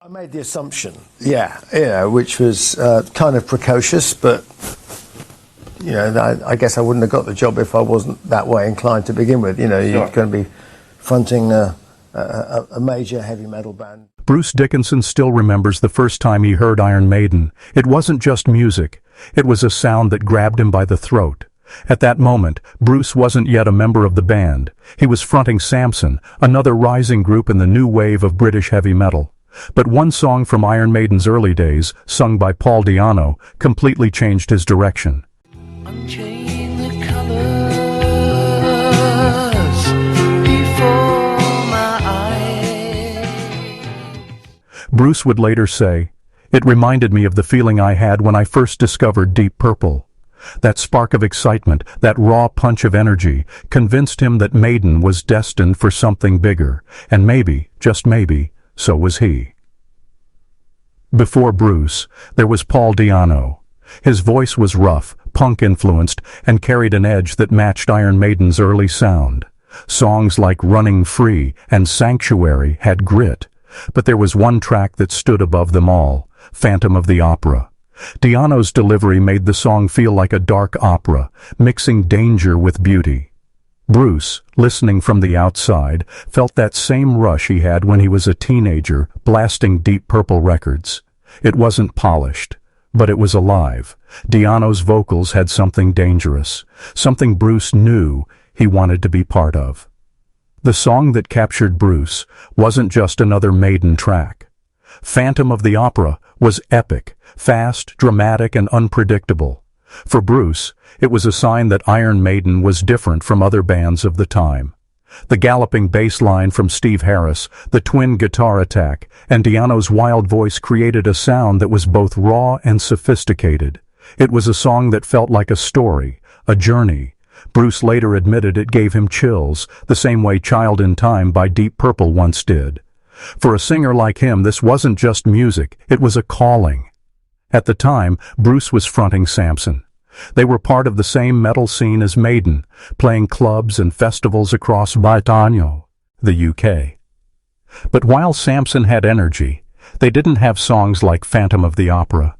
I made the assumption, which was kind of precocious, but I guess I wouldn't have got the job if I wasn't that way inclined to begin with. You're going to be fronting a major heavy metal band. Bruce Dickinson still remembers the first time he heard Iron Maiden. It wasn't just music. It was a sound that grabbed him by the throat. At that moment, Bruce wasn't yet a member of the band. He was fronting Samson, another rising group in the new wave of British heavy metal. But one song from Iron Maiden's early days, sung by Paul Di'Anno, completely changed his direction. Unchain the covers before my eyes. Bruce would later say, "It reminded me of the feeling I had when I first discovered Deep Purple. That spark of excitement, that raw punch of energy, convinced him that Maiden was destined for something bigger, and maybe, just maybe, so was he." Before Bruce, there was Paul Di'Anno. His voice was rough, punk-influenced, and carried an edge that matched Iron Maiden's early sound. Songs like Running Free and Sanctuary had grit, but there was one track that stood above them all, Phantom of the Opera. Di'Anno's delivery made the song feel like a dark opera, mixing danger with beauty. Bruce, listening from the outside, felt that same rush he had when he was a teenager, blasting Deep Purple records. It wasn't polished, but it was alive. Di'Anno's vocals had something dangerous, something Bruce knew he wanted to be part of. The song that captured Bruce wasn't just another Maiden track. Phantom of the Opera was epic, fast, dramatic, and unpredictable. For Bruce, it was a sign that Iron Maiden was different from other bands of the time. The galloping bass line from Steve Harris, the twin guitar attack, and Di'Anno's wild voice created a sound that was both raw and sophisticated. It was a song that felt like a story, a journey. Bruce later admitted it gave him chills, the same way Child in Time by Deep Purple once did. For a singer like him, this wasn't just music, it was a calling. At the time, Bruce was fronting Samson. They were part of the same metal scene as Maiden, playing clubs and festivals across Britannia, the UK. But while Samson had energy, they didn't have songs like Phantom of the Opera.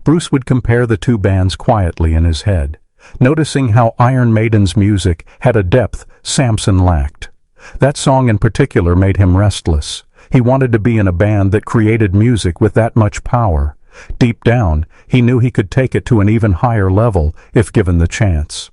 Bruce would compare the two bands quietly in his head, noticing how Iron Maiden's music had a depth Samson lacked. That song in particular made him restless. He wanted to be in a band that created music with that much power. Deep down, he knew he could take it to an even higher level if given the chance.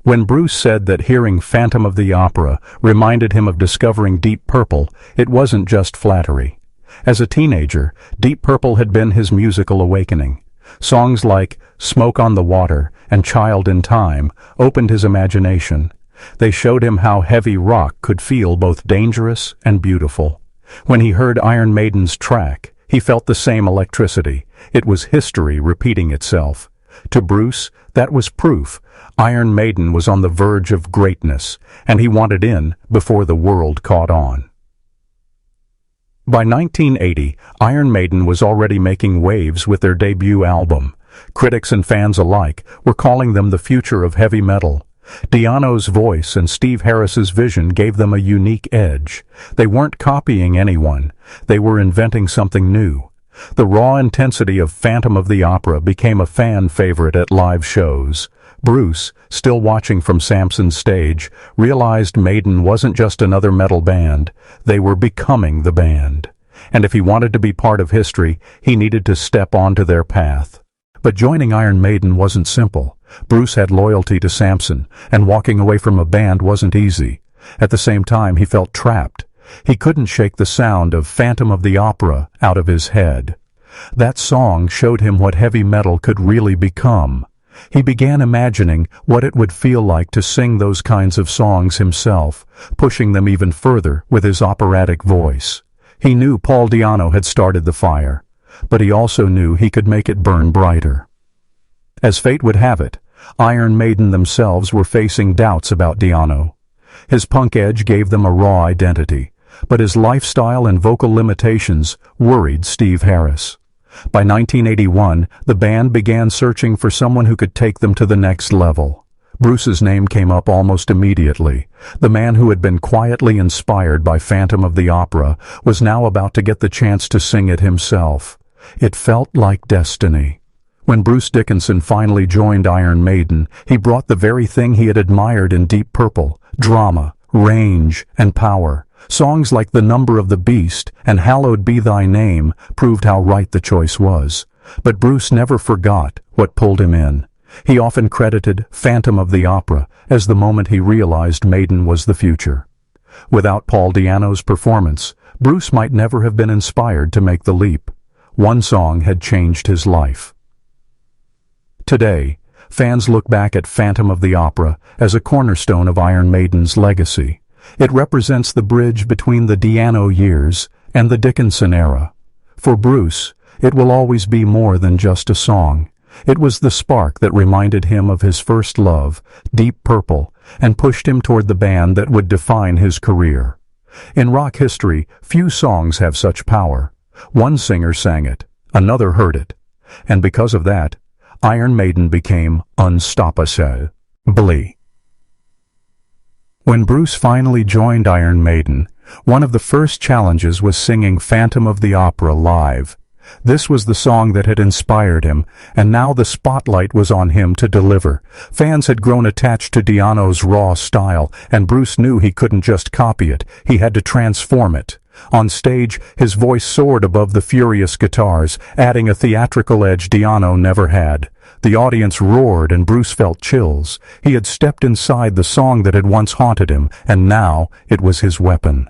When Bruce said that hearing Phantom of the Opera reminded him of discovering Deep Purple, it wasn't just flattery. As a teenager, Deep Purple had been his musical awakening. Songs like Smoke on the Water and Child in Time opened his imagination. They showed him how heavy rock could feel both dangerous and beautiful. When he heard Iron Maiden's track, he felt the same electricity. It was history repeating itself. To Bruce, that was proof. Iron Maiden was on the verge of greatness, and he wanted in before the world caught on. By 1980, Iron Maiden was already making waves with their debut album. Critics and fans alike were calling them the future of heavy metal. Di'Anno's voice and Steve Harris's vision gave them a unique edge. They weren't copying anyone. They were inventing something new. The raw intensity of Phantom of the Opera became a fan favorite at live shows. Bruce, still watching from Samson's stage, realized Maiden wasn't just another metal band. They were becoming the band. And if he wanted to be part of history, he needed to step onto their path. But joining Iron Maiden wasn't simple. Bruce had loyalty to Samson, and walking away from a band wasn't easy. At the same time, he felt trapped. He couldn't shake the sound of Phantom of the Opera out of his head. That song showed him what heavy metal could really become. He began imagining what it would feel like to sing those kinds of songs himself, pushing them even further with his operatic voice. He knew Paul Di'Anno had started the fire, but he also knew he could make it burn brighter. As fate would have it, Iron Maiden themselves were facing doubts about Di'Anno. His punk edge gave them a raw identity, but his lifestyle and vocal limitations worried Steve Harris. By 1981, the band began searching for someone who could take them to the next level. Bruce's name came up almost immediately. The man who had been quietly inspired by Phantom of the Opera was now about to get the chance to sing it himself. It felt like destiny. When Bruce Dickinson finally joined Iron Maiden, he brought the very thing he had admired in Deep Purple: drama, range, and power. Songs like The Number of the Beast and Hallowed Be Thy Name proved how right the choice was. But Bruce never forgot what pulled him in. He often credited Phantom of the Opera as the moment he realized Maiden was the future. Without Paul Di'Anno's performance, Bruce might never have been inspired to make the leap. One song had changed his life. Today, fans look back at Phantom of the Opera as a cornerstone of Iron Maiden's legacy. It represents the bridge between the Di'Anno years and the Dickinson era. For Bruce, it will always be more than just a song. It was the spark that reminded him of his first love, Deep Purple, and pushed him toward the band that would define his career. In rock history, few songs have such power. One singer sang it, another heard it, and because of that, Iron Maiden became unstoppable. When Bruce finally joined Iron Maiden, one of the first challenges was singing Phantom of the Opera live. This was the song that had inspired him, and now the spotlight was on him to deliver. Fans had grown attached to Di'Anno's raw style, and Bruce knew he couldn't just copy it, he had to transform it. On stage, his voice soared above the furious guitars, adding a theatrical edge Di'Anno never had. The audience roared and Bruce felt chills. He had stepped inside the song that had once haunted him, and now it was his weapon.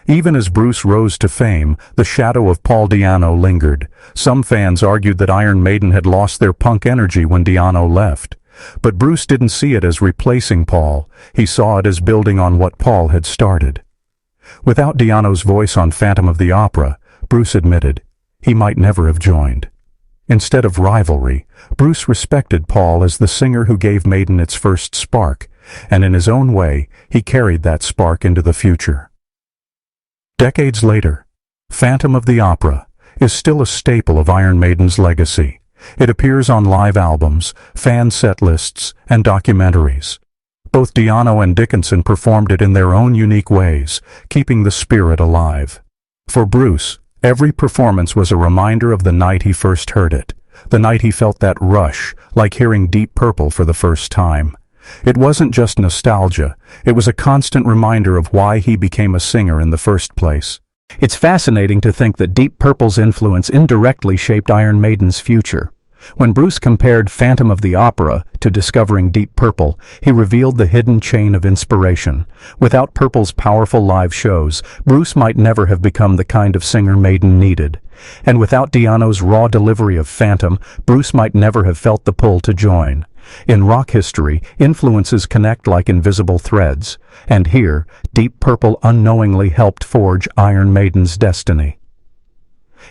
Even as Bruce rose to fame, the shadow of Paul Di'Anno lingered. Some fans argued that Iron Maiden had lost their punk energy when Di'Anno left. But Bruce didn't see it as replacing Paul. He saw it as building on what Paul had started. Without Di'Anno's voice on Phantom of the Opera, Bruce admitted, he might never have joined. Instead of rivalry, Bruce respected Paul as the singer who gave Maiden its first spark, and in his own way, he carried that spark into the future. Decades later, Phantom of the Opera is still a staple of Iron Maiden's legacy. It appears on live albums, fan set lists, and documentaries. Both Di'Anno and Dickinson performed it in their own unique ways, keeping the spirit alive. For Bruce, every performance was a reminder of the night he first heard it, the night he felt that rush, like hearing Deep Purple for the first time. It wasn't just nostalgia, it was a constant reminder of why he became a singer in the first place. It's fascinating to think that Deep Purple's influence indirectly shaped Iron Maiden's future. When Bruce compared Phantom of the Opera to discovering Deep Purple, he revealed the hidden chain of inspiration. Without Purple's powerful live shows, Bruce might never have become the kind of singer Maiden needed. And without Di'Anno's raw delivery of Phantom, Bruce might never have felt the pull to join. In rock history, influences connect like invisible threads, and here, Deep Purple unknowingly helped forge Iron Maiden's destiny.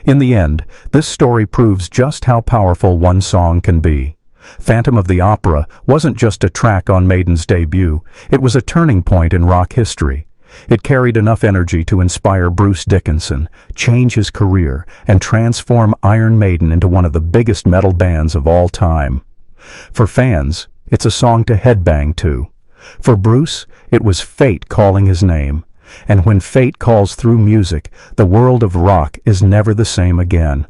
In the end, this story proves just how powerful one song can be. Phantom of the Opera wasn't just a track on Maiden's debut, it was a turning point in rock history. It carried enough energy to inspire Bruce Dickinson, change his career, and transform Iron Maiden into one of the biggest metal bands of all time. For fans, it's a song to headbang to. For Bruce, it was fate calling his name. And when fate calls through music, the world of rock is never the same again.